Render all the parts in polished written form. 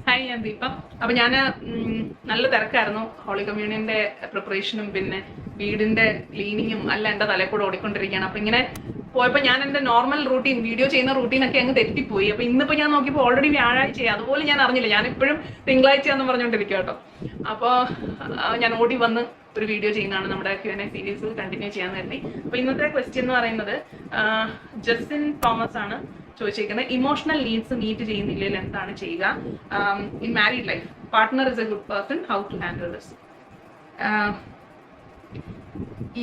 Hi, ഞാൻ ദീപം. അപ്പൊ ഞാൻ നല്ല തിരക്കായിരുന്നു. ഹോളി കമ്മ്യൂണിയന്റെ പ്രിപ്പറേഷനും പിന്നെ വീടിന്റെ ക്ലീനിങ്ങും അല്ല എന്റെ തലയിൽ കൂടെ ഓടിക്കൊണ്ടിരിക്കുകയാണ്. അപ്പൊ ഇങ്ങനെ പോയപ്പോൾ ഞാൻ എന്റെ നോർമൽ റൂട്ടീൻ, വീഡിയോ ചെയ്യുന്ന റൂട്ടീനൊക്കെ അങ്ങ് തെറ്റിപ്പോയി. അപ്പൊ ഇന്നിപ്പോ ഞാൻ നോക്കിയപ്പോൾ ഓൾറെഡി വ്യാഴാഴ്ചയായി. അതുപോലെ ഞാൻ അറിഞ്ഞില്ല. ഞാൻ ഇപ്പോഴും തിങ്കളാഴ്ചയാന്ന് പറഞ്ഞുകൊണ്ടിരിക്കുക കേട്ടോ. അപ്പോൾ ഞാൻ ഓടി വന്ന് ഒരു വീഡിയോ ചെയ്യുന്നതാണ്. നമ്മുടെ Q&A സീരീസ് കണ്ടിന്യൂ ചെയ്യാൻ കരുതി. അപ്പൊ ഇന്നത്തെ ക്വസ്റ്റ്യൻ എന്ന് പറയുന്നത് ജസ്റ്റിൻ തോമസ് ആണ് ചോദിച്ചിരിക്കുന്നത്. ഇമോഷണൽ നീഡ്സ് മീറ്റ് ചെയ്യുന്നില്ലെങ്കിൽ എന്താണ് ചെയ്യുക? In married life partner is a good person, how to handle this?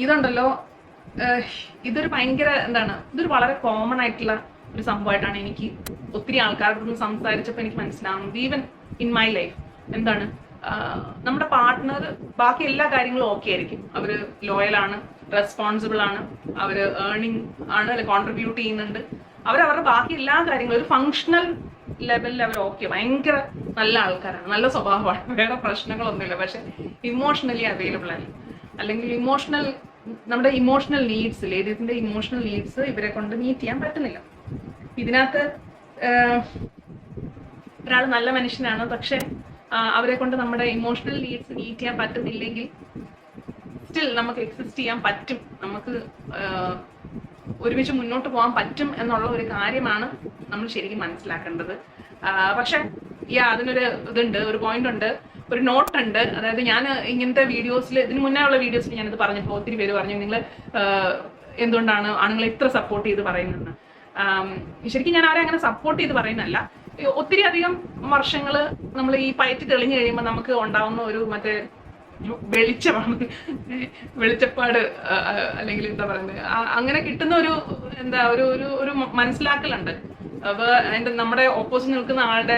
ഇതുണ്ടല്ലോ, ഇതൊരു ഭയങ്കര ഇതൊരു വളരെ കോമൺ ആയിട്ടുള്ള ഒരു സംഭവമായിട്ടാണ് എനിക്ക് ഒത്തിരി ആൾക്കാരുടെ നിന്ന് സംസാരിച്ചപ്പോൾ എനിക്ക് മനസ്സിലാവുന്നത്. ഈവൻ ഇൻ മൈ ലൈഫ് നമ്മുടെ പാർട്ട്ണർ ബാക്കി എല്ലാ കാര്യങ്ങളും ഓക്കെ ആയിരിക്കും. അവര് ലോയലാണ്, റെസ്പോൺസിബിൾ ആണ്, അവര് ഏർണിംഗ് ആണ്, അല്ലെ കോൺട്രിബ്യൂട്ട് ചെയ്യുന്നുണ്ട്, അവരവരുടെ ബാക്കി എല്ലാ കാര്യങ്ങളും ഒരു ഫങ്ഷണൽ ലെവലിൽ അവർ ഓക്കെ, ഭയങ്കര നല്ല ആൾക്കാരാണ്, നല്ല സ്വഭാവമാണ്, വേറെ പ്രശ്നങ്ങളൊന്നുമില്ല. പക്ഷെ ഇമോഷണലി അവൈലബിൾ ആണ്, അല്ലെങ്കിൽ നമ്മുടെ ഇമോഷണൽ നീഡ്സ്, ലേഡീസിന്റെ ഇമോഷണൽ നീഡ്സ് ഇവരെ കൊണ്ട് മീറ്റ് ചെയ്യാൻ പറ്റുന്നില്ല. ഇതിനകത്ത് ഒരാൾ നല്ല മനുഷ്യനാണ്, പക്ഷെ അവരെ കൊണ്ട് നമ്മുടെ ഇമോഷണൽ നീഡ്സ് മീറ്റ് ചെയ്യാൻ പറ്റുന്നില്ലെങ്കിൽ സ്റ്റിൽ നമുക്ക് എക്സിസ്റ്റ് ചെയ്യാൻ പറ്റും, നമുക്ക് ഒരുമിച്ച് മുന്നോട്ട് പോകാൻ പറ്റും എന്നുള്ള ഒരു കാര്യമാണ് നമ്മൾ ശരിക്കും മനസ്സിലാക്കേണ്ടത്. പക്ഷെ അതിനൊരു ഇതുണ്ട്, ഒരു പോയിന്റ് ഉണ്ട്, ഒരു നോട്ട് ഉണ്ട്. അതായത് ഞാൻ ഇങ്ങനത്തെ വീഡിയോസിൽ, ഇതിന് മുന്നേ ഉള്ള വീഡിയോസിൽ ഞാനിത് പറഞ്ഞപ്പോൾ ഒത്തിരി പേര് പറഞ്ഞു നിങ്ങൾ എന്തുകൊണ്ടാണ് ആണുങ്ങളെ ഇത്ര സപ്പോർട്ട് ചെയ്ത് പറയുന്നത്. ശരിക്കും ഞാൻ ആരെ അങ്ങനെ സപ്പോർട്ട് ചെയ്ത് പറയുന്നതല്ല. ഒത്തിരി അധികം വർഷങ്ങൾ നമ്മൾ ഈ പയറ്റി തെളിഞ്ഞു കഴിയുമ്പോൾ നമുക്ക് ഉണ്ടാവുന്ന ഒരു വെളിച്ചപ്പാട്, അല്ലെങ്കിൽ എന്താ പറയുന്നത്, അങ്ങനെ കിട്ടുന്ന ഒരു മനസ്സിലാക്കലുണ്ട്. നമ്മുടെ ഓപ്പോസിറ്റ് നിൽക്കുന്ന ആളുടെ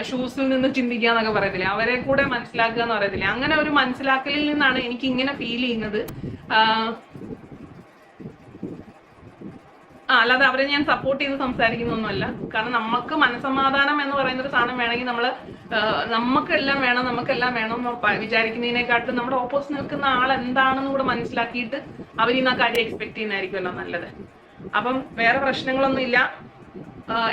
ഷൂസിൽ നിന്ന് ചിന്തിക്കുക എന്നൊക്കെ പറയത്തില്ലേ, അവരെ കൂടെ മനസ്സിലാക്കുക എന്ന് പറയത്തില്ലേ, അങ്ങനെ ഒരു മനസ്സിലാക്കലിൽ നിന്നാണ് എനിക്ക് ഇങ്ങനെ ഫീൽ ചെയ്യുന്നത്. അല്ലാതെ അവരെ ഞാൻ സപ്പോർട്ട് ചെയ്ത് സംസാരിക്കുന്നൊന്നുമല്ല. കാരണം നമുക്ക് മനസ്സമാധാനം എന്ന് പറയുന്ന ഒരു സാധനം വേണമെങ്കിൽ നമുക്കെല്ലാം വേണം എന്ന് വിചാരിക്കുന്നതിനെക്കാട്ടും നമ്മുടെ ഓപ്പോസിറ്റ് നിൽക്കുന്ന ആൾ എന്താണെന്ന് കൂടെ മനസ്സിലാക്കിയിട്ട് അവർ ഇന്ന് ആ കാര്യം എക്സ്പെക്ട് ചെയ്യുന്നതായിരിക്കുമല്ലോ നല്ലത്. അപ്പം വേറെ പ്രശ്നങ്ങളൊന്നും ഇല്ല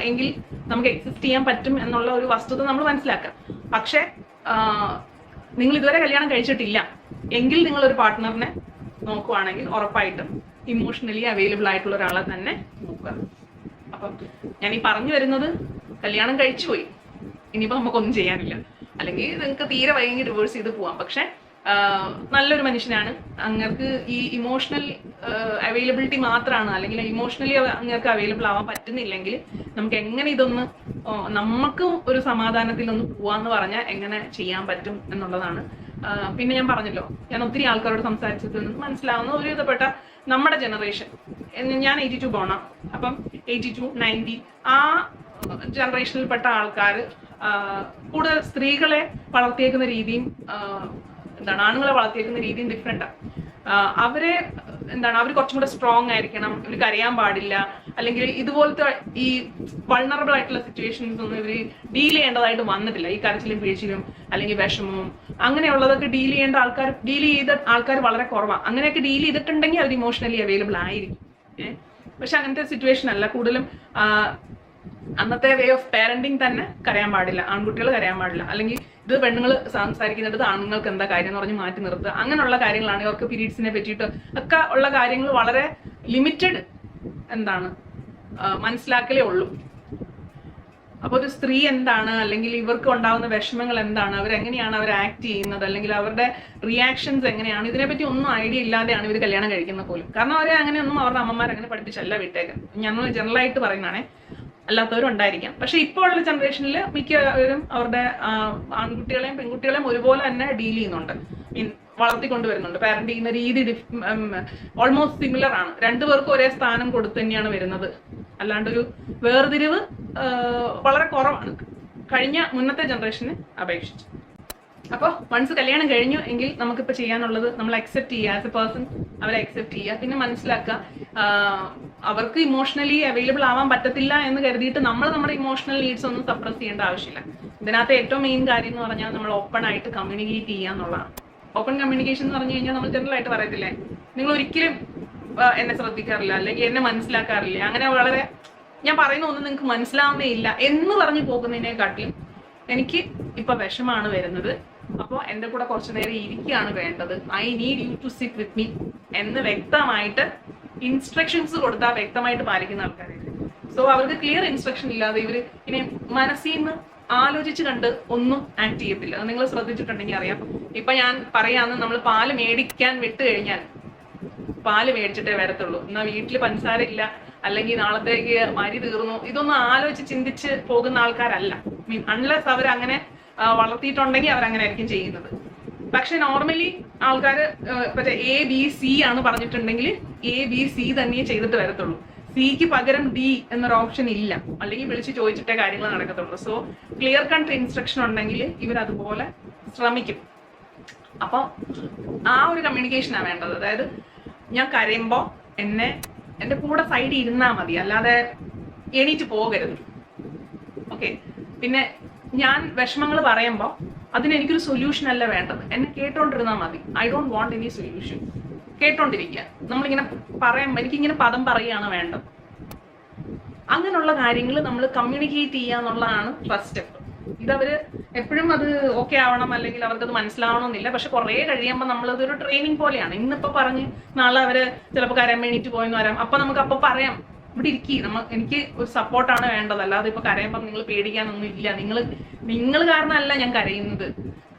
എങ്കിൽ നമുക്ക് എക്സിസ്റ്റ് ചെയ്യാൻ പറ്റും എന്നുള്ള ഒരു വസ്തുത നമ്മൾ മനസ്സിലാക്കാം. പക്ഷെ നിങ്ങൾ ഇതുവരെ കല്യാണം കഴിച്ചിട്ടില്ല എങ്കിൽ നിങ്ങളൊരു പാർട്ട്ണറിനെ നോക്കുവാണെങ്കിൽ ഉറപ്പായിട്ടും ഇമോഷണലി അവൈലബിൾ ആയിട്ടുള്ള ഒരാളെ തന്നെ നോക്കുക. അപ്പം ഞാൻ ഈ പറഞ്ഞു വരുന്നത്, കല്യാണം കഴിച്ചു പോയി, ഇനിയിപ്പോൾ നമുക്കൊന്നും ചെയ്യാനില്ല, അല്ലെങ്കിൽ നിങ്ങൾക്ക് തീരെ വൈകി ഡിവോഴ്സ് ചെയ്ത് പോവാം. പക്ഷെ നല്ലൊരു മനുഷ്യനാണ്, അങ്ങർക്ക് ഈ ഇമോഷണൽ അവൈലബിലിറ്റി മാത്രമാണ്, അല്ലെങ്കിൽ ഇമോഷണലി അങ്ങർക്ക് അവൈലബിൾ ആവാൻ പറ്റുന്നില്ലെങ്കിൽ നമുക്ക് എങ്ങനെ ഇതൊന്ന് നമുക്കും ഒരു സമാധാനത്തിലൊന്ന് പോവാന്ന് പറഞ്ഞാൽ എങ്ങനെ ചെയ്യാൻ പറ്റും എന്നുള്ളതാണ്. പിന്നെ ഞാൻ പറഞ്ഞല്ലോ, ഞാൻ ഒത്തിരി ആൾക്കാരോട് സംസാരിച്ചത് മനസ്സിലാവുന്ന ഒരു വിധപ്പെട്ട നമ്മുടെ ജനറേഷൻ, ഞാൻ 82 ബോണാണ്. അപ്പം 82, 90 ആ ജനറേഷനിൽപ്പെട്ട ആൾക്കാർ കൂടുതൽ സ്ത്രീകളെ വളർത്തിയേക്കുന്ന രീതിയും ആണുങ്ങളെ വളർത്തിയേക്കുന്ന രീതിയും ഡിഫറെന്റാണ്. അവര് അവർ കുറച്ചും കൂടെ സ്ട്രോങ് ആയിരിക്കണം, ഇവർ കരയാൻ പാടില്ല, അല്ലെങ്കിൽ ഇതുപോലത്തെ ഈ വൾണറബിൾ ആയിട്ടുള്ള സിറ്റുവേഷൻസ് ഒന്നും ഇവർ ഡീൽ ചെയ്യേണ്ടതായിട്ട് വന്നിട്ടില്ല. ഈ കരച്ചിലും വീഴ്ചയിലും അല്ലെങ്കിൽ വിഷമവും അങ്ങനെയുള്ളതൊക്കെ ഡീൽ ചെയ്ത ആൾക്കാർ വളരെ കുറവാണ്. അങ്ങനെയൊക്കെ ഡീൽ ചെയ്തിട്ടുണ്ടെങ്കിൽ അവർ ഇമോഷണലി അവൈലബിൾ ആയിരിക്കും. പക്ഷെ അങ്ങനത്തെ സിറ്റുവേഷൻ അല്ല. കൂടുതലും അന്നത്തെ വേ ഓഫ് പാരന്റിങ് തന്നെ കരയാൻ പാടില്ല, ആൺകുട്ടികൾ കരയാൻ പാടില്ല, അല്ലെങ്കിൽ ഇത് പെണ്ണുങ്ങൾ സംസാരിക്കുന്നിടത്ത് ആണുങ്ങൾക്ക് എന്താ കാര്യം എന്ന് പറഞ്ഞ് മാറ്റി നിർത്തുക, അങ്ങനെയുള്ള കാര്യങ്ങളാണ്. ഇവർക്ക് പീരീഡ്സിനെ പറ്റിയിട്ട് ഒക്കെ ഉള്ള കാര്യങ്ങൾ വളരെ ലിമിറ്റഡ് മനസ്സിലാക്കലേ ഉള്ളൂ. അപ്പൊ ഒരു സ്ത്രീ എന്താണ്, അല്ലെങ്കിൽ ഇവർക്ക് ഉണ്ടാവുന്ന വിഷമങ്ങൾ എന്താണ്, അവരെങ്ങനെയാണ് അവർ ആക്ട് ചെയ്യുന്നത്, അല്ലെങ്കിൽ അവരുടെ റിയാക്ഷൻസ് എങ്ങനെയാണ്, ഇതിനെപ്പറ്റി ഒന്നും ഐഡിയ ഇല്ലാതെയാണ് ഇവർ കല്യാണം കഴിക്കുന്നത് പോലും. കാരണം അവരെ അങ്ങനെയൊന്നും അവരുടെ അമ്മമാർ അങ്ങനെ പഠിപ്പിച്ചല്ല വിട്ടേക്കുന്നത്. ഞങ്ങൾ ജനറലായിട്ട് പറയുന്നതാണേ, അല്ലാത്തവരും ഉണ്ടായിരിക്കാം. പക്ഷെ ഇപ്പോൾ ഉള്ള ജനറേഷനിൽ മിക്കവരും അവരുടെ ആൺകുട്ടികളെയും പെൺകുട്ടികളെയും ഒരുപോലെ തന്നെ ഡീൽ ചെയ്യുന്നുണ്ട്, വളർത്തിക്കൊണ്ടുവരുന്നുണ്ട്. പാരന്റ് ചെയ്യുന്ന രീതി ഓൾമോസ്റ്റ് സിമിലർ ആണ്. രണ്ടുപേർക്കും ഒരേ സ്ഥാനം കൊടുത്തു തന്നെയാണ് വരുന്നത്. അല്ലാണ്ടൊരു വേർതിരിവ് വളരെ കുറവാണ് മുന്നത്തെ ജനറേഷനെ അപേക്ഷിച്ച്. അപ്പോൾ വൺസ് കല്യാണം കഴിഞ്ഞു എങ്കിൽ നമുക്കിപ്പോൾ ചെയ്യാനുള്ളത് നമ്മൾ അക്സെപ്റ്റ് ചെയ്യുക, ആസ് എ പേഴ്സൺ അവരെ അക്സെപ്റ്റ് ചെയ്യുക. പിന്നെ മനസ്സിലാക്കുക, അവർക്ക് ഇമോഷണലി അവൈലബിൾ ആവാൻ പറ്റത്തില്ല എന്ന് കരുതിയിട്ട് നമ്മൾ നമ്മുടെ ഇമോഷണൽ നീഡ്സ് ഒന്നും സപ്രസ് ചെയ്യേണ്ട ആവശ്യമില്ല. ഇതിനകത്ത് ഏറ്റവും മെയിൻ കാര്യം എന്ന് പറഞ്ഞാൽ നമ്മൾ ഓപ്പൺ ആയിട്ട് കമ്മ്യൂണിക്കേറ്റ് ചെയ്യുക എന്നുള്ളതാണ്. ഓപ്പൺ കമ്മ്യൂണിക്കേഷൻ എന്ന് പറഞ്ഞു കഴിഞ്ഞാൽ നമ്മൾ ജനറൽ ആയിട്ട് പറയത്തില്ലേ, നിങ്ങൾ ഒരിക്കലും എന്നെ ശ്രദ്ധിക്കാറില്ല, അല്ലെങ്കിൽ എന്നെ മനസ്സിലാക്കാറില്ല, അങ്ങനെ വളരെ ഞാൻ പറയുന്ന ഒന്നും നിങ്ങൾക്ക് മനസ്സിലാവുന്നേ ഇല്ല എന്ന് പറഞ്ഞു പോകുന്നതിനെക്കാട്ടിലും എനിക്ക് ഇപ്പൊ വിഷമാണ് വരുന്നത്, അപ്പോൾ എൻ്റെ കൂടെ കുറച്ചു നേരം ഇരിക്കുകയാണ് വേണ്ടത്, I need you to sit with me എന്ന് വ്യക്തമായിട്ട് ഇൻസ്ട്രക്ഷൻസ് കൊടുത്താൽ വ്യക്തമായിട്ട് പാലിക്കുന്ന ആൾക്കാരാണ്. സോ അവർക്ക് ക്ലിയർ ഇൻസ്ട്രക്ഷൻ ഇല്ലാതെ ഇവര് ഇനി മനസ്സിൽ നിന്ന് ആലോചിച്ച് കണ്ട് ഒന്നും ആക്ട് ചെയ്യത്തില്ല. നിങ്ങൾ ശ്രദ്ധിച്ചിട്ടുണ്ടെങ്കിൽ അറിയാം. ഇപ്പൊ ഞാൻ പറയാന്ന്, നമ്മൾ പാല് മേടിക്കാൻ വിട്ട് കഴിഞ്ഞാൽ പാല് മേടിച്ചിട്ടേ വരത്തുള്ളൂ. എന്നാൽ വീട്ടിൽ പഞ്ചസാര ഇല്ല, അല്ലെങ്കിൽ നാളത്തേക്ക് മരി തീർന്നു, ഇതൊന്നും ആലോചിച്ച് ചിന്തിച്ച് പോകുന്ന ആൾക്കാരല്ല. അൺലെസ് അവരങ്ങനെ വളർത്തിയിട്ടുണ്ടെങ്കിൽ അവരങ്ങനെ ആയിരിക്കും ചെയ്യുന്നത്. പക്ഷെ നോർമലി ആൾക്കാർ മറ്റേ ABC ആണ് പറഞ്ഞിട്ടുണ്ടെങ്കിൽ ABC തന്നെ ചെയ്തിട്ട് വരത്തുള്ളൂ. സിക്ക് പകരം D എന്നൊരു ഓപ്ഷൻ ഇല്ല, അല്ലെങ്കിൽ വിളിച്ച് ചോദിച്ചിട്ടേ കാര്യങ്ങൾ നടക്കത്തുള്ളൂ. സോ ക്ലിയർ കട്ട് ഇൻസ്ട്രക്ഷൻ ഉണ്ടെങ്കിൽ ഇവരതുപോലെ ശ്രമിക്കും. അപ്പോൾ ആ ഒരു കമ്മ്യൂണിക്കേഷനാണ് വേണ്ടത്. അതായത് ഞാൻ കരയുമ്പോൾ എൻ്റെ കൂടെ സൈഡിൽ ഇരുന്നാൽ മതി, അല്ലാതെ എണീറ്റ് പോകരുത്. ഓക്കെ. പിന്നെ ഞാൻ വിഷമങ്ങൾ പറയുമ്പോൾ അതിന് എനിക്കൊരു സൊല്യൂഷൻ അല്ല വേണ്ടത്, എന്നെ കേട്ടോണ്ടിരുന്നാൽ മതി. I don't want any solution. കേട്ടോണ്ടിരിക്കുക. നമ്മളിങ്ങനെ എനിക്കിങ്ങനെ പദം പറയുകയാണ് വേണ്ടത്. അങ്ങനെയുള്ള കാര്യങ്ങൾ നമ്മൾ കമ്മ്യൂണിക്കേറ്റ് ചെയ്യുക എന്നുള്ളതാണ് ഫസ്റ്റ് സ്റ്റെപ്പ്. ഇതവര് എപ്പോഴും അത് ഓക്കെ ആവണം, അല്ലെങ്കിൽ അവർക്കത് മനസ്സിലാവണമെന്നില്ല. പക്ഷെ കുറെ കഴിയുമ്പോൾ നമ്മളതൊരു ട്രെയിനിങ് പോലെയാണ്. ഇന്നിപ്പോ പറഞ്ഞ് നാളെ അവര് ചിലപ്പോൾ കരയാൻ വേണ്ടിയിട്ട് പോയെന്ന് വരാം. അപ്പൊ നമുക്ക് അപ്പൊ പറയാം, ഇവിടെ ഇരിക്കും, എനിക്ക് ഒരു സപ്പോർട്ടാണ് വേണ്ടത്, അല്ലാതെ ഇപ്പൊ കരയുമ്പോൾ നിങ്ങൾ പേടിക്കാനൊന്നും ഇല്ല, നിങ്ങൾ കാരണമല്ല ഞാൻ കരയുന്നത്.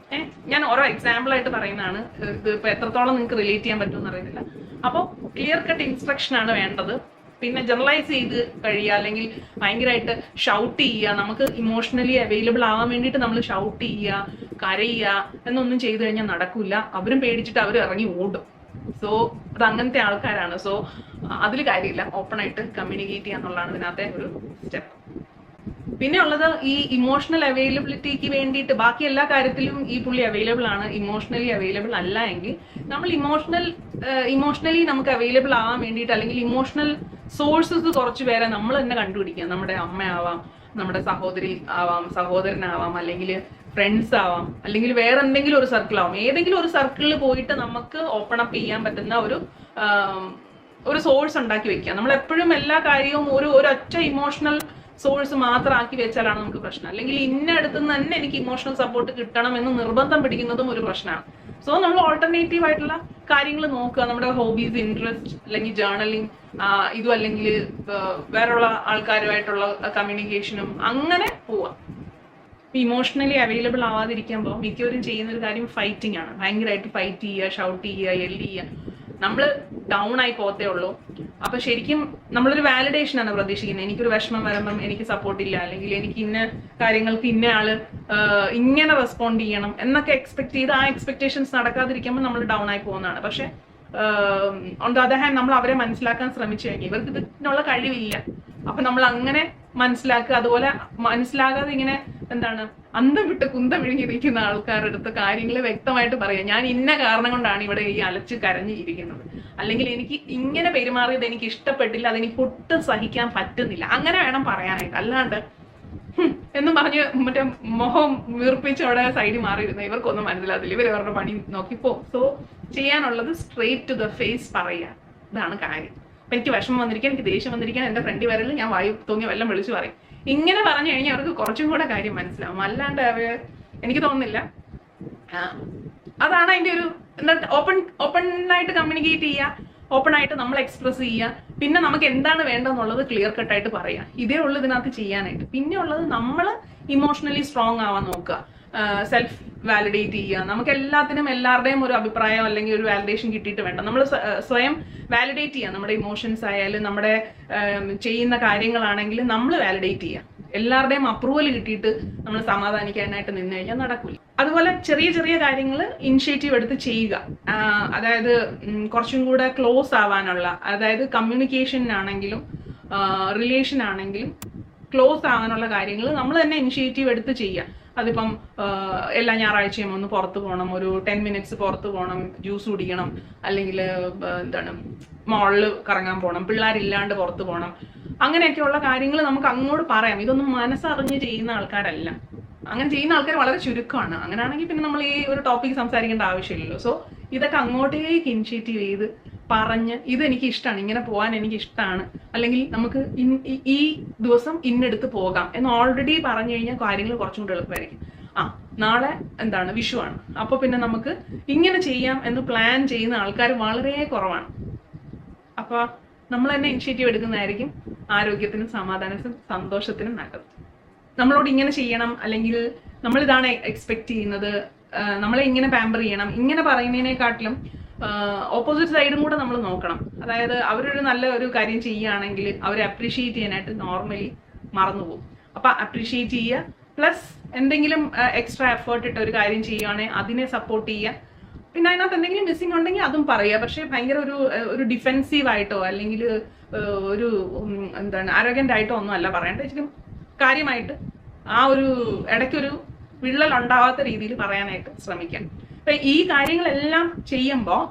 ഞാൻ ഓരോ എക്സാമ്പിൾ ആയിട്ട് പറയുന്നതാണ്. ഇത് ഇപ്പൊ എത്രത്തോളം നിങ്ങൾക്ക് റിലേറ്റ് ചെയ്യാൻ പറ്റുമെന്ന് അറിയുന്നില്ല. അപ്പോൾ ക്ലിയർ കട്ട് ഇൻസ്ട്രക്ഷൻ ആണ് വേണ്ടത്. പിന്നെ ജനറലൈസ് ചെയ്ത് കഴിയുക, അല്ലെങ്കിൽ ഭയങ്കരമായിട്ട് ഷൗട്ട് ചെയ്യുക. നമുക്ക് ഇമോഷണലി അവൈലബിൾ ആവാൻ വേണ്ടിയിട്ട് നമ്മൾ ഷൗട്ട് ചെയ്യുക, കരയുക എന്നൊന്നും ചെയ്തു കഴിഞ്ഞാൽ നടക്കില്ല. അവരും പേടിച്ചിട്ട് അവർ ഇറങ്ങി ഓടും. സോ അത് അങ്ങനത്തെ ആൾക്കാരാണ്. സോ അതിൽ കാര്യമില്ല, ഓപ്പൺ ആയിട്ട് കമ്മ്യൂണിക്കേറ്റ് ചെയ്യുക എന്നുള്ളതാണ് ഇതിനകത്തെ ഒരു സ്റ്റെപ്പ്. പിന്നെ ഉള്ളത് ഈ ഇമോഷണൽ അവൈലബിലിറ്റിക്ക് വേണ്ടിയിട്ട് ബാക്കി എല്ലാ കാര്യത്തിലും ഈ പുള്ളി അവൈലബിൾ ആണ്. ഇമോഷണലി അവൈലബിൾ അല്ല എങ്കിൽ നമ്മൾ ഇമോഷണലി നമുക്ക് അവൈലബിൾ ആവാൻ വേണ്ടിയിട്ട്, അല്ലെങ്കിൽ ഇമോഷണൽ സോഴ്സസ് കുറച്ച് പേരെ നമ്മൾ തന്നെ കണ്ടുപിടിക്കുക. നമ്മുടെ അമ്മയാവാം, നമ്മുടെ സഹോദരി ആവാം, സഹോദരനാവാം, അല്ലെങ്കിൽ ഫ്രണ്ട്സ് ആവാം, അല്ലെങ്കിൽ വേറെ എന്തെങ്കിലും ഒരു സർക്കിൾ ആവാം. ഏതെങ്കിലും ഒരു സർക്കിളിൽ പോയിട്ട് നമുക്ക് ഓപ്പൺ അപ്പ് ചെയ്യാൻ പറ്റുന്ന ഒരു സോഴ്സ് ഉണ്ടാക്കി വെക്കുക. നമ്മൾ എപ്പോഴും എല്ലാ കാര്യവും ഒരൊറ്റ ഇമോഷണൽ സോഴ്സ് മാത്രം ആക്കി വെച്ചാലാണ് നമുക്ക് പ്രശ്നം. അല്ലെങ്കിൽ ഇന്ന അടുത്തുനിന്ന് തന്നെ എനിക്ക് ഇമോഷണൽ സപ്പോർട്ട് കിട്ടണം എന്ന് നിർബന്ധം പിടിക്കുന്നതും ഒരു പ്രശ്നമാണ്. സോ നമ്മൾ ഓൾട്ടർനേറ്റീവ് ആയിട്ടുള്ള കാര്യങ്ങൾ നോക്കുക. നമ്മുടെ ഹോബീസ്, ഇൻട്രസ്റ്റ്, അല്ലെങ്കിൽ ജേർണലിംഗ്, ഇതും അല്ലെങ്കിൽ വേറെയുള്ള ആൾക്കാരുമായിട്ടുള്ള കമ്മ്യൂണിക്കേഷനും, അങ്ങനെ പോവാം. ഇമോഷണലി അവൈലബിൾ ആവാതിരിക്കുമ്പോൾ മിക്കവരും ചെയ്യുന്ന ഒരു കാര്യം ഫൈറ്റിംഗ് ആണ്. ഭയങ്കരമായിട്ട് ഫൈറ്റ് ചെയ്യുക, ഷൗട്ട് ചെയ്യുക, എല്ല് ചെയ്യുക. നമ്മൾ ഡൗൺ ആയി പോകത്തേ ഉള്ളൂ. അപ്പൊ ശരിക്കും നമ്മളൊരു വാലിഡേഷൻ ആണ് പ്രതീക്ഷിക്കുന്നത്. എനിക്കൊരു വിഷമം വരുമ്പം എനിക്ക് സപ്പോർട്ട് ഇല്ല, അല്ലെങ്കിൽ എനിക്ക് ഇന്ന കാര്യങ്ങൾക്ക് ഇന്ന ആള് ഇങ്ങനെ റെസ്പോണ്ട് ചെയ്യണം എന്നൊക്കെ എക്സ്പെക്ട് ചെയ്ത് ആ എക്സ്പെക്ടേഷൻസ് നടക്കാതിരിക്കുമ്പോൾ നമ്മൾ ഡൗൺ ആയി പോകുന്നതാണ്. പക്ഷെ ഓൺ ദ അതർ ഹാൻഡ് നമ്മൾ അവരെ മനസ്സിലാക്കാൻ ശ്രമിച്ചു കഴിഞ്ഞാൽ ഇവർക്ക് ഇതിനുള്ള കഴിവില്ല. അപ്പൊ നമ്മൾ അങ്ങനെ മനസ്സിലാക്കുക. അതുപോലെ മനസ്സിലാകാതെ ഇങ്ങനെ അന്തം വിട്ട് കുന്തം വിഴുങ്ങിയിരിക്കുന്ന ആൾക്കാരുടെ അടുത്ത് കാര്യങ്ങൾ വ്യക്തമായിട്ട് പറയാം. ഞാൻ ഇന്ന കാരണം കൊണ്ടാണ് ഇവിടെ ഈ അലച്ച് കരഞ്ഞിരിക്കുന്നത്, അല്ലെങ്കിൽ എനിക്ക് ഇങ്ങനെ പെരുമാറിയത് എനിക്ക് ഇഷ്ടപ്പെട്ടില്ല, അതെനിക്ക് ഒട്ടും സഹിക്കാൻ പറ്റുന്നില്ല, അങ്ങനെ വേണം പറയാനായിട്ട്. അല്ലാണ്ട് എന്നും പറഞ്ഞ് മറ്റേ മുഖം വീർപ്പിച്ച് അവിടെ സൈഡിൽ മാറിയിരുന്ന ഇവർക്കൊന്നും മനസ്സിലാത്തില്ല. ഇവർ അവരുടെ പണി നോക്കിപ്പോ. സോ ചെയ്യാനുള്ളത് സ്ട്രെയിറ്റ് ടു ദ ഫേസ് പറയുക. ഇതാണ് കാര്യം. അപ്പൊ എനിക്ക് വിഷമം വന്നിരിക്കാൻ, എനിക്ക് ദേഷ്യം വന്നിരിക്കാൻ, എന്റെ ഫ്രണ്ട് വരലും ഞാൻ വായു തോന്നിയ വല്ലതും വിളിച്ചു പറയും. ഇങ്ങനെ പറഞ്ഞു കഴിഞ്ഞാൽ അവർക്ക് കുറച്ചും കൂടെ കാര്യം മനസ്സിലാവും. അല്ലാണ്ട് എനിക്ക് തോന്നുന്നില്ല. അതാണ് അതിന്റെ ഒരു ഓപ്പൺ ആയിട്ട് കമ്മ്യൂണിക്കേറ്റ് ചെയ്യുക, ഓപ്പൺ ആയിട്ട് നമ്മൾ എക്സ്പ്രസ് ചെയ്യുക. പിന്നെ നമുക്ക് എന്താണ് വേണ്ടതെന്നുള്ളത് ക്ലിയർ കട്ടായിട്ട് പറയാം. ഇതേ ഉള്ളൂ ഇതിനകത്ത് ചെയ്യാനായിട്ട്. പിന്നെ ഉള്ളത് നമ്മൾ ഇമോഷണലി സ്ട്രോങ് ആവാൻ നോക്കുക, സെൽഫ് വാലിഡേറ്റ് ചെയ്യുക. നമുക്ക് എല്ലാത്തിനും എല്ലാവരുടെയും ഒരു അഭിപ്രായം അല്ലെങ്കിൽ ഒരു വാലിഡേഷൻ കിട്ടിയിട്ട് വേണ്ട. നമ്മൾ സ്വയം വാലിഡേറ്റ് ചെയ്യുക. നമ്മുടെ ഇമോഷൻസ് ആയാലും നമ്മുടെ ചെയ്യുന്ന കാര്യങ്ങളാണെങ്കിലും നമ്മൾ വാലിഡേറ്റ് ചെയ്യുക. എല്ലാവരുടെയും അപ്രൂവൽ കിട്ടിയിട്ട് നമ്മൾ സമാധാനിക്കാനായിട്ട് നിന്ന് കഴിഞ്ഞാൽ നടക്കില്ല. അതുപോലെ ചെറിയ ചെറിയ കാര്യങ്ങൾ ഇനിഷ്യേറ്റീവ് എടുത്ത് ചെയ്യുക. അതായത് കുറച്ചും കൂടെ ക്ലോസ് ആവാനുള്ള, അതായത് കമ്മ്യൂണിക്കേഷനാണെങ്കിലും റിലേഷൻ ആണെങ്കിലും ക്ലോസ് ആവാനുള്ള കാര്യങ്ങൾ നമ്മൾ തന്നെ ഇനിഷ്യേറ്റീവ് എടുത്ത് ചെയ്യുക. അതിപ്പം എല്ലാ ഞായറാഴ്ചയും ഒന്ന് പുറത്ത് പോകണം, ഒരു 10 minutes പുറത്ത് പോകണം, ജ്യൂസ് കുടിക്കണം, അല്ലെങ്കിൽ മോളിൽ കറങ്ങാൻ പോകണം, പിള്ളേരില്ലാണ്ട് പുറത്ത് പോകണം. അങ്ങനെയൊക്കെയുള്ള കാര്യങ്ങൾ നമുക്ക് അങ്ങോട്ട് പറയാം. ഇതൊന്നും മനസ്സറിഞ്ഞ് ചെയ്യുന്ന ആൾക്കാരല്ല. അങ്ങനെ ചെയ്യുന്ന ആൾക്കാർ വളരെ ചുരുക്കമാണ്. അങ്ങനെയാണെങ്കിൽ പിന്നെ നമ്മൾ ഈ ഒരു ടോപ്പിക് സംസാരിക്കേണ്ട ആവശ്യമില്ലല്ലോ. സോ ഇതൊക്കെ അങ്ങോട്ടേക്ക് ഇനിഷ്യേറ്റീവ് ചെയ്ത് പറഞ്ഞ് ഇതെനിക്ക് ഇഷ്ടമാണ്, ഇങ്ങനെ പോകാൻ എനിക്ക് ഇഷ്ടമാണ്, അല്ലെങ്കിൽ നമുക്ക് ഈ ദിവസം ഇന്നെടുത്ത് പോകാം എന്ന് ഓൾറെഡി പറഞ്ഞു കഴിഞ്ഞാൽ കാര്യങ്ങൾ കുറച്ചും കൂടെ എളുപ്പമായിരിക്കും. നാളെ എന്താണ് വിഷുവാണ്, അപ്പൊ പിന്നെ നമുക്ക് ഇങ്ങനെ ചെയ്യാം എന്ന് പ്ലാൻ ചെയ്യുന്ന ആൾക്കാർ വളരെ കുറവാണ്. അപ്പൊ നമ്മൾ തന്നെ ഇനിഷ്യേറ്റീവ് എടുക്കുന്നതായിരിക്കും ആരോഗ്യത്തിനും സമാധാനത്തിനും സന്തോഷത്തിനും നല്ലത്. നമ്മളോട് ഇങ്ങനെ ചെയ്യണം, അല്ലെങ്കിൽ നമ്മൾ ഇതാണ് എക്സ്പെക്ട് ചെയ്യുന്നത്, നമ്മളെ ഇങ്ങനെ പാമ്പർ ചെയ്യണം, ഇങ്ങനെ പറയുന്നതിനെക്കാട്ടിലും ഓപ്പോസിറ്റ് സൈഡും കൂടെ നമ്മൾ നോക്കണം. അതായത് അവരൊരു നല്ല ഒരു കാര്യം ചെയ്യുകയാണെങ്കിൽ അവരെ അപ്രീഷിയേറ്റ് ചെയ്യാനായിട്ട് നോർമലി മറന്നുപോകും. അപ്പൊ അപ്രീഷിയേറ്റ് ചെയ്യുക, പ്ലസ് എന്തെങ്കിലും എക്സ്ട്രാ എഫേർട്ട് ഇട്ട് ഒരു കാര്യം ചെയ്യുകയാണെങ്കിൽ അതിനെ സപ്പോർട്ട് ചെയ്യുക. പിന്നെ അതിനകത്ത് എന്തെങ്കിലും മിസ്സിംഗ് ഉണ്ടെങ്കിൽ അതും പറയുക. പക്ഷെ ഭയങ്കര ഒരു ഡിഫെൻസീവ് ആയിട്ടോ അല്ലെങ്കിൽ ഒരു എന്താണ് അരോഗന്റ് ആയിട്ടോ ഒന്നും അല്ല പറയേണ്ടത്. ശരിക്കും കാര്യമായിട്ട് ആ ഒരു ഇടയ്ക്കൊരു വിള്ളൽ ഉണ്ടാവാത്ത രീതിയിൽ പറയാനായിട്ട് ശ്രമിക്കാം. അപ്പൊ ഈ കാര്യങ്ങളെല്ലാം ചെയ്യുമ്പോൾ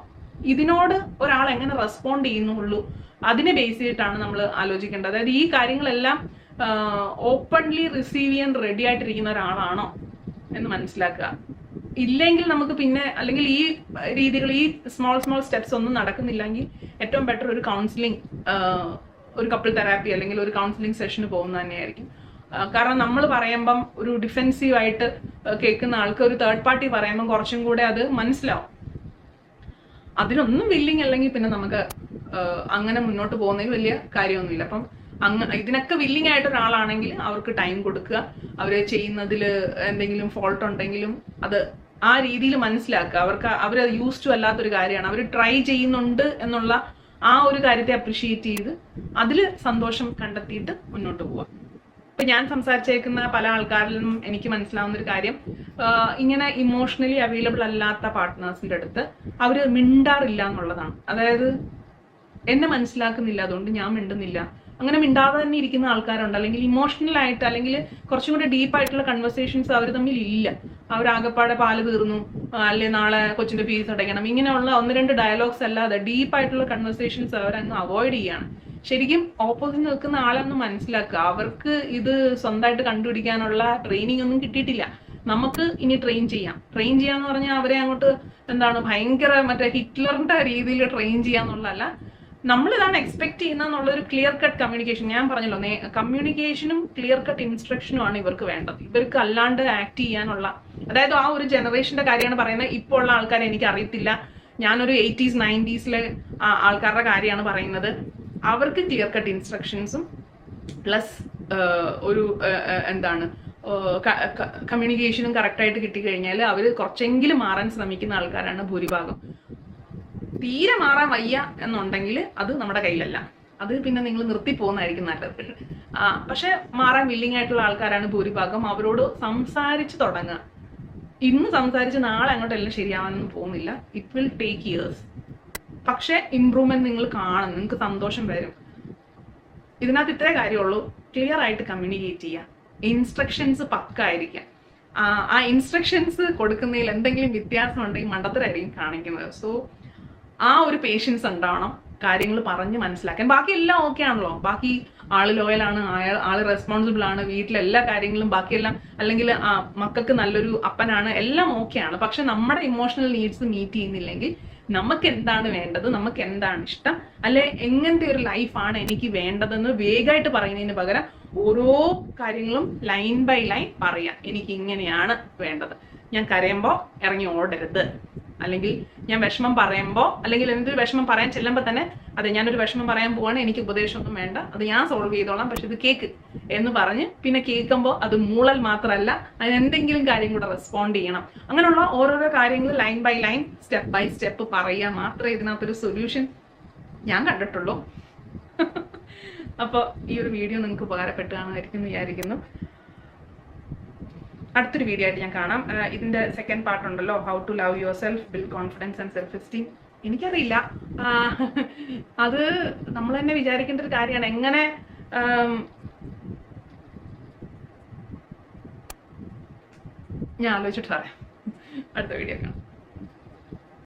ഇതിനോട് ഒരാൾ എങ്ങനെ റെസ്പോണ്ട് ചെയ്യുന്നുള്ളൂ അതിനെ ബേസ് ചെയ്തിട്ടാണ് നമ്മൾ ആലോചിക്കേണ്ടത്. അതായത് ഈ കാര്യങ്ങളെല്ലാം ഓപ്പൺലി റിസീവ് ചെയ്യാൻ റെഡി ആയിട്ടിരിക്കുന്ന ഒരാളാണോ എന്ന് മനസ്സിലാക്കുക. ഇല്ലെങ്കിൽ നമുക്ക് പിന്നെ, അല്ലെങ്കിൽ ഈ രീതികൾ, ഈ സ്മോൾ സ്റ്റെപ്സ് ഒന്നും നടക്കുന്നില്ലെങ്കിൽ ഏറ്റവും ബെറ്റർ ഒരു കൗൺസിലിംഗ്, ഒരു കപ്പിൾ തെറാപ്പി അല്ലെങ്കിൽ ഒരു കൗൺസിലിംഗ് സെഷന് പോകുന്നത് തന്നെയായിരിക്കും. കാരണം നമ്മൾ പറയുമ്പം ഒരു ഡിഫെൻസീവ് ആയിട്ട് കേൾക്കുന്ന ആൾക്ക് ഒരു തേർഡ് പാർട്ടി പറയുമ്പം കുറച്ചും കൂടെ അത് മനസ്സിലാവും. അതിനൊന്നും വില്ലിങ് അല്ലെങ്കിൽ പിന്നെ നമുക്ക് അങ്ങനെ മുന്നോട്ട് പോകുന്നതിൽ വലിയ കാര്യമൊന്നുമില്ല. അപ്പം ഇതിനൊക്കെ വില്ലിങ് ആയിട്ട് ഒരാളാണെങ്കിൽ അവർക്ക് ടൈം കൊടുക്കുക. അവർ ചെയ്യുന്നതിൽ എന്തെങ്കിലും ഫോൾട്ട് ഉണ്ടെങ്കിലും അത് ആ രീതിയിൽ മനസ്സിലാക്കുക. അവർ യൂസ് ടു അല്ലാത്തൊരു കാര്യമാണ്, അവർ ട്രൈ ചെയ്യുന്നുണ്ട് എന്നുള്ള ആ ഒരു കാര്യത്തെ അപ്രിഷിയേറ്റ് ചെയ്ത് അതിൽ സന്തോഷം കണ്ടെത്തിയിട്ട് മുന്നോട്ട് പോവുക. ഇപ്പൊ ഞാൻ സംസാരിച്ചേക്കുന്ന പല ആൾക്കാരിലും എനിക്ക് മനസ്സിലാവുന്ന ഒരു കാര്യം, ഇങ്ങനെ ഇമോഷണലി അവൈലബിൾ അല്ലാത്ത പാർട്ട്നേഴ്സിന്റെ അടുത്ത് അവര് മിണ്ടാറില്ല എന്നുള്ളതാണ്. അതായത് എന്നെ മനസ്സിലാക്കുന്നില്ല, അതുകൊണ്ട് ഞാൻ മിണ്ടുന്നില്ല, അങ്ങനെ മിണ്ടാതെ തന്നെ ഇരിക്കുന്ന ആൾക്കാരുണ്ട്. അല്ലെങ്കിൽ ഇമോഷണൽ ആയിട്ട്, അല്ലെങ്കിൽ കുറച്ചും കൂടി ഡീപ്പായിട്ടുള്ള കൺവെർസേഷൻസ് അവർ തമ്മിൽ ഇല്ല. അവരാകപ്പാടെ പാല് തീർന്നു, അല്ലെ നാളെ കൊച്ചിന്റെ ഫീസ് അടയ്ക്കണം, ഇങ്ങനെയുള്ള 1-2 ഡയലോഗ്സ് അല്ലാതെ ഡീപ്പായിട്ടുള്ള കൺവെർസേഷൻസ് അവരങ്ങ് അവോയ്ഡ് ചെയ്യാണ്. ശരിക്കും ഓപ്പോസിറ്റ് നിൽക്കുന്ന ആളൊന്ന് മനസ്സിലാക്കുക. അവർക്ക് ഇത് സ്വന്തമായിട്ട് കണ്ടുപിടിക്കാനുള്ള ട്രെയിനിങ് ഒന്നും കിട്ടിയിട്ടില്ല. നമുക്ക് ഇനി ട്രെയിൻ ചെയ്യാന്ന് പറഞ്ഞാൽ അവരെ അങ്ങോട്ട് എന്താണ് ഭയങ്കര മറ്റേ ഹിറ്റ്ലറിന്റെ രീതിയിൽ ട്രെയിൻ ചെയ്യാന്നുള്ളതല്ല. നമ്മളിതാണ് എക്സ്പെക്ട് ചെയ്യുന്നതെന്നുള്ളൊരു ക്ലിയർ കട്ട് കമ്മ്യൂണിക്കേഷൻ. ഞാൻ പറഞ്ഞല്ലോ, കമ്മ്യൂണിക്കേഷനും ക്ലിയർ കട്ട് ഇൻസ്ട്രക്ഷനുമാണ് ഇവർക്ക് വേണ്ടത്. ഇവർക്ക് അല്ലാണ്ട് ആക്ട് ചെയ്യാനുള്ള, അതായത് ആ ഒരു ജനറേഷന്റെ കാര്യമാണ് പറയുന്നത്. ഇപ്പോൾ ഉള്ള ആൾക്കാരെ എനിക്ക് അറിയത്തില്ല, ഞാനൊരു 80s 90s ആൾക്കാരുടെ കാര്യമാണ് പറയുന്നത്. അവർക്ക് ക്ലിയർ കട്ട് ഇൻസ്ട്രക്ഷൻസും പ്ലസ് ഒരു എന്താണ് കമ്മ്യൂണിക്കേഷനും കറക്റ്റായിട്ട് കിട്ടിക്കഴിഞ്ഞാൽ അവർ കുറച്ചെങ്കിലും മാറാൻ ശ്രമിക്കുന്ന ആൾക്കാരാണ് ഭൂരിഭാഗം. തീരെ മാറാൻ വയ്യ എന്നുണ്ടെങ്കിൽ അത് നമ്മുടെ കയ്യിലല്ല, അത് പിന്നെ നിങ്ങൾ നിർത്തി പോകുന്നതായിരിക്കും നല്ലത്. പക്ഷെ മാറാൻ വില്ലിങ് ആയിട്ടുള്ള ആൾക്കാരാണ് ഭൂരിഭാഗം. അവരോട് സംസാരിച്ച് തുടങ്ങുക. ഇന്ന് സംസാരിച്ച് നാളെ അങ്ങോട്ടെല്ലാം ശരിയാവാനൊന്നും പോകുന്നില്ല. It will take years. പക്ഷെ ഇംപ്രൂവ്മെന്റ് നിങ്ങൾ കാണും, നിങ്ങൾക്ക് സന്തോഷം വരും. ഇതിനകത്ത് ഇത്രേ കാര്യമുള്ളൂ, ക്ലിയർ ആയിട്ട് കമ്മ്യൂണിക്കേറ്റ് ചെയ്യുക, ഇൻസ്ട്രക്ഷൻസ് പക്കായിരിക്കാം. ആ ഇൻസ്ട്രക്ഷൻസ് കൊടുക്കുന്നതിൽ എന്തെങ്കിലും വ്യത്യാസം ഉണ്ടെങ്കിൽ മണ്ടത്തരായിരിക്കും കാണിക്കുന്നത്. സോ ആ ഒരു പേഷ്യൻസ് ഉണ്ടാവണം, കാര്യങ്ങൾ പറഞ്ഞ് മനസ്സിലാക്കാൻ. ബാക്കി എല്ലാം ഓക്കെ ആണല്ലോ, ബാക്കി ആള് ലോയലാണ്, ആള് റെസ്പോൺസിബിൾ ആണ്, വീട്ടിലെല്ലാ കാര്യങ്ങളും ബാക്കിയെല്ലാം, അല്ലെങ്കിൽ മക്കൾക്ക് നല്ലൊരു അപ്പനാണ്, എല്ലാം ഓക്കെയാണ്. പക്ഷെ നമ്മുടെ ഇമോഷണൽ നീഡ്സ് മീറ്റ് ചെയ്യുന്നില്ലെങ്കിൽ നമുക്ക് എന്താണ് വേണ്ടത്, നമുക്ക് എന്താണ് ഇഷ്ടം, അല്ലെ എങ്ങനത്തെ ഒരു ലൈഫാണ് എനിക്ക് വേണ്ടതെന്ന് വേഗമായിട്ട് പറയുന്നതിന് പകരം ഓരോ കാര്യങ്ങളും ലൈൻ ബൈ ലൈൻ പറയാം. എനിക്ക് ഇങ്ങനെയാണ് വേണ്ടത്, ഞാൻ കരയുമ്പോൾ ഇറങ്ങി ഓടരുത്, അല്ലെങ്കിൽ ഞാൻ വിഷമം പറയുമ്പോൾ, അല്ലെങ്കിൽ എന്തൊരു വിഷമം പറയാൻ ചെല്ലുമ്പോൾ തന്നെ അതെ ഞാനൊരു വിഷമം പറയാൻ പോവാണ്, എനിക്ക് ഉപദേശമൊന്നും വേണ്ട, അത് ഞാൻ സോൾവ് ചെയ്തോളാം, പക്ഷെ ഇത് കേക്ക് എന്ന് പറഞ്ഞ് പിന്നെ കേൾക്കുമ്പോൾ അത് മൂളൽ മാത്രമല്ല, അതിനെന്തെങ്കിലും കാര്യം കൂടെ റെസ്പോണ്ട് ചെയ്യണം. അങ്ങനെയുള്ള ഓരോരോ കാര്യങ്ങൾ line by line step by step പറയുക മാത്രമേ ഇതിനകത്തൊരു സൊല്യൂഷൻ ഞാൻ കണ്ടിട്ടുള്ളൂ. അപ്പോൾ ഈ ഒരു വീഡിയോ നിങ്ങൾക്ക് ഉപകാരപ്പെട്ടാണെന്നായിരിക്കും വിചാരിക്കുന്നു. അടുത്തൊരു വീഡിയോ ആയിട്ട് ഞാൻ കാണാം. ഇതിന്റെ സെക്കൻഡ് പാർട്ട് ഉണ്ടല്ലോ, how to love yourself, build confidence and self esteem. എനിക്കറിയില്ല, അത് നമ്മൾ തന്നെ വിചാരിക്കേണ്ട ഒരു കാര്യമാണ്. എങ്ങനെ ഞാൻ ആലോചിച്ചിട്ട് പറയാം. അടുത്ത വീഡിയോ കാണാം.